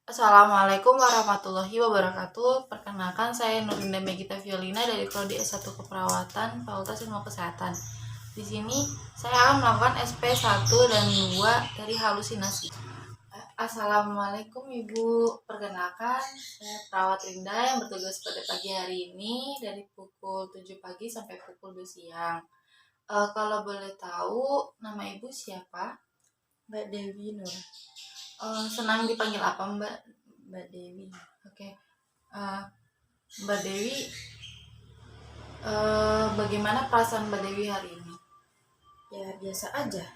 Assalamualaikum warahmatullahi wabarakatuh. Perkenalkan, saya Nurinda Megita Violina dari Prodi S1 Keperawatan, Fakultas Ilmu Kesehatan. Di sini saya akan melakukan SP1 dan 2 dari halusinasi. Assalamualaikum Ibu. Perkenalkan, saya perawat Rinda yang bertugas pada pagi hari ini dari pukul 7 pagi sampai pukul 2 siang. Kalau boleh tahu, nama Ibu siapa? Mbak Dewi Nur. Senang dipanggil apa Mbak? Mbak Dewi. Oke. Mbak Dewi, bagaimana perasaan Mbak Dewi hari ini? Ya biasa aja.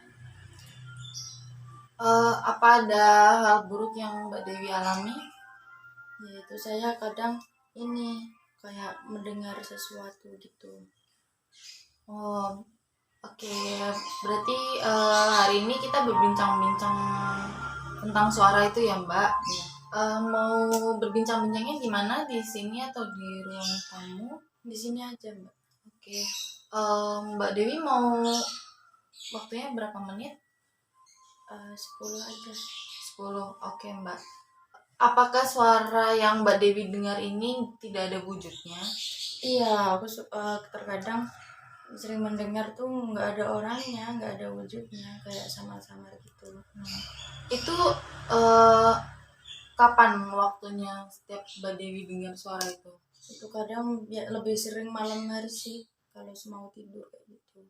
Apa ada hal buruk yang Mbak Dewi alami? Yaitu saya kadang ini kayak mendengar sesuatu gitu. Oh, oke. Berarti hari ini kita berbincang-bincang tentang suara itu ya Mbak? Ya. Mau berbincang-bincangnya di mana? Di sini atau di ruang tamu? Di sini aja Mbak. Oke. Mbak Dewi mau waktunya berapa menit? 10 aja. 10. Oke Mbak. Apakah suara yang Mbak Dewi dengar ini tidak ada wujudnya? Iya, aku terkadang sering mendengar tuh nggak ada orangnya, nggak ada wujudnya, kayak samar-samar gitu. Itu kapan waktunya setiap Mbak Dewi dengar suara itu? Itu kadang ya, lebih sering malam hari sih, kalau mau tidur kayak gitu.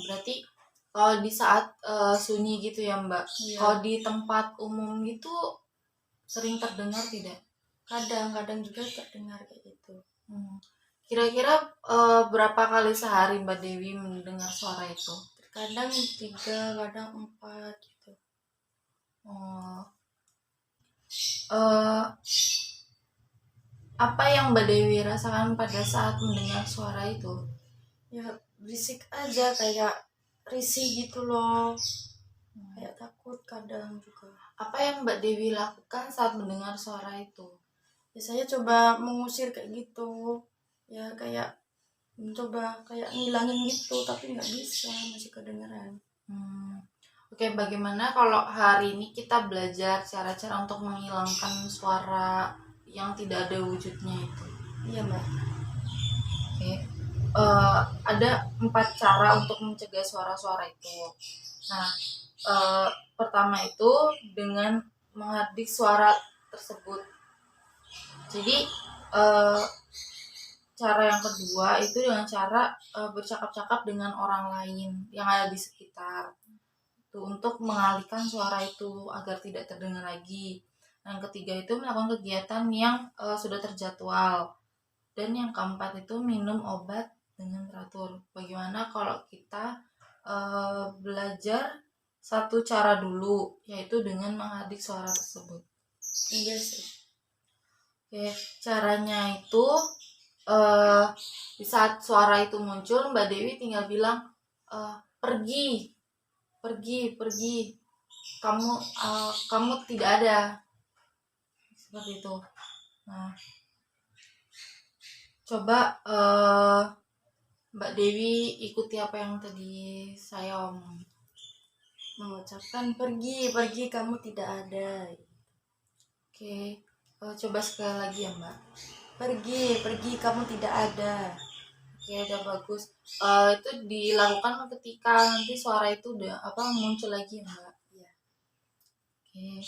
Berarti kalau di saat sunyi gitu ya Mbak? Iya. Kalau di tempat umum gitu sering terdengar tidak? Kadang-kadang juga terdengar kayak gitu. Kira-kira berapa kali sehari Mbak Dewi mendengar suara itu? Kadang 3, kadang 4 gitu. Apa yang Mbak Dewi rasakan pada saat mendengar suara itu? Ya berisik aja, kayak risih gitu loh, kayak takut kadang juga. Apa yang Mbak Dewi lakukan saat mendengar suara itu? Ya saya coba mengusir kayak gitu, ya kayak mencoba kayak ngilangin gitu, tapi nggak bisa, masih kedengeran. Oke, bagaimana kalau hari ini kita belajar cara-cara untuk menghilangkan suara yang tidak ada wujudnya itu? Iya Mbak. Oke. Ada 4 cara untuk mencegah suara-suara itu. Nah, pertama itu dengan menghardik suara tersebut. Jadi cara yang kedua itu dengan cara bercakap-cakap dengan orang lain yang ada di sekitar. Tuh, untuk mengalihkan suara itu agar tidak terdengar lagi. Yang ketiga itu melakukan kegiatan yang sudah terjadwal. Dan yang keempat itu minum obat dengan teratur. Bagaimana kalau kita belajar satu cara dulu, yaitu dengan menghardik suara tersebut? Iya sih. Oke, caranya itu di saat suara itu muncul, Mbak Dewi tinggal bilang pergi, pergi, kamu tidak ada, seperti itu. Nah, coba Mbak Dewi ikuti apa yang tadi saya omong. Mengucapkan pergi kamu tidak ada. Oke, coba sekali lagi ya Mbak. Pergi kamu tidak ada. Oke, udah bagus. Itu dilakukan ketika nanti suara itu udah muncul lagi ya Mbak. Iya. Oke.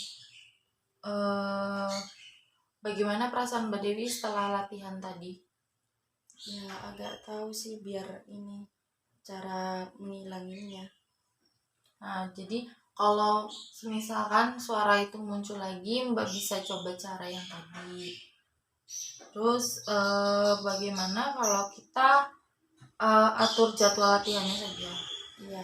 Bagaimana perasaan Mbak Dewi setelah latihan tadi? Ya agak tahu sih biar ini cara mengilanginnya. Nah, jadi kalau misalkan suara itu muncul lagi, Mbak bisa coba cara yang tadi. Terus bagaimana kalau kita atur jadwal latihannya saja? Iya.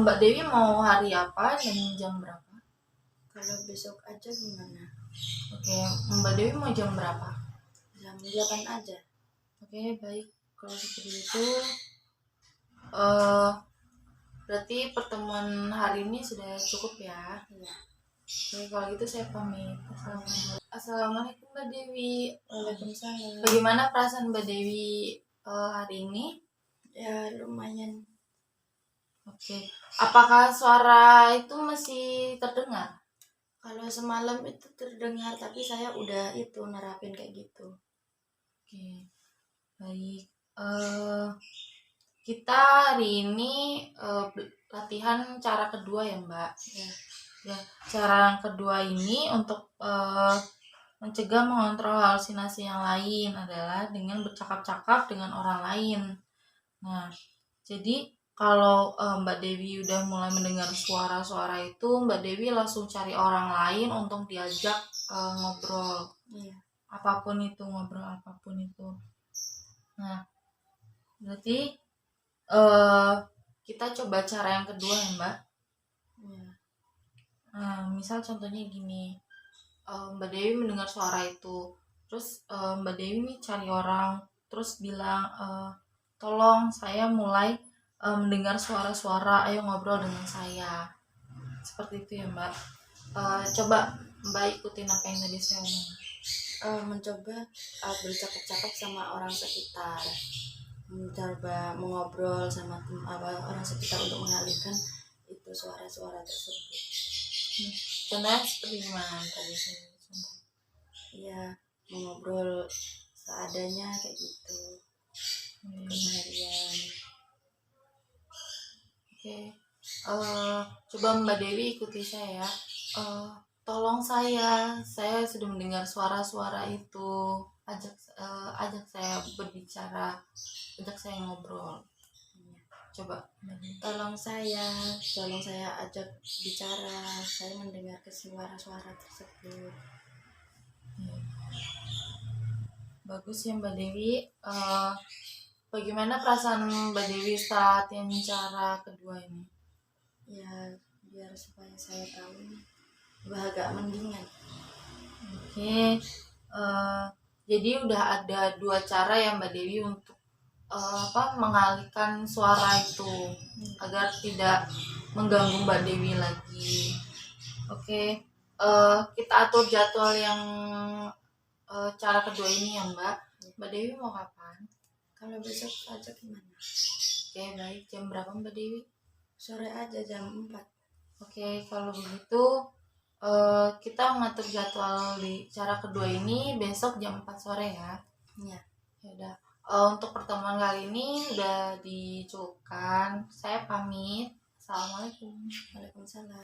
Mbak Dewi mau hari apa dan jam berapa? Kalau besok aja gimana? Oke, Mbak Dewi mau jam berapa? Jam 8 aja. Oke, baik. Kalau seperti itu, berarti pertemuan hari ini sudah cukup ya? Iya. Oke, kalau gitu saya pamit. Assalamualaikum Mbak Dewi. Waalaikumsalam. Bagaimana perasaan Mbak Dewi hari ini? Ya lumayan. Oke. Apakah suara itu masih terdengar? Kalau semalam itu terdengar, tapi saya udah itu nerapin kayak gitu. Oke, baik. Kita hari ini latihan cara kedua ya Mbak. Ya. Ya, cara yang kedua ini untuk mencegah mengontrol halusinasi yang lain adalah dengan bercakap-cakap dengan orang lain. Nah, jadi kalau Mbak Dewi udah mulai mendengar suara-suara itu, Mbak Dewi langsung cari orang lain untuk diajak ngobrol. Iya. Apapun itu, ngobrol apapun itu. Nah, berarti kita coba cara yang kedua ya Mbak. Iya. Misal contohnya gini, Mbak Dewi mendengar suara itu, terus Mbak Dewi nih cari orang, terus bilang, tolong saya mulai mendengar suara-suara, ayo ngobrol dengan saya. Seperti itu ya Mbak. Coba Mbak ikutin apa yang tadi saya omongin. Mencoba bercakap-cakap sama orang sekitar, mencoba mengobrol sama orang sekitar untuk mengalihkan itu suara-suara tersebut. Contohnya seperti gimana tadi saya contoh? Ya, mengobrol seadanya kayak gitu. Keseharian. Oke. Coba Mbak Dewi ikuti saya ya. Tolong saya sudah mendengar suara-suara itu. Ajak saya berbicara, ajak saya ngobrol. Coba Tolong saya ajak bicara. Saya mendengar suara-suara tersebut. bagus ya Mbak Dewi. Bagaimana perasaan Mbak Dewi setelah latihan cara kedua ini? Ya, biar supaya saya tahu agak mendingan. Oke. Jadi udah ada 2 cara ya Mbak Dewi untuk mengalihkan suara itu agar tidak mengganggu Mbak Dewi lagi. Oke. Kita atur jadwal yang cara kedua ini ya Mbak. Mbak Dewi mau kapan? Kalau besok aja gimana? Oke, baik. Jam berapa Mbak Dewi? Sore aja jam 4. Oke, kalau begitu kita mengatur jadwal di cara kedua ini besok jam 4 sore ya. Iya. Ya udah. Untuk pertemuan kali ini udah dicukupkan. Saya pamit. Assalamualaikum. Waalaikumsalam.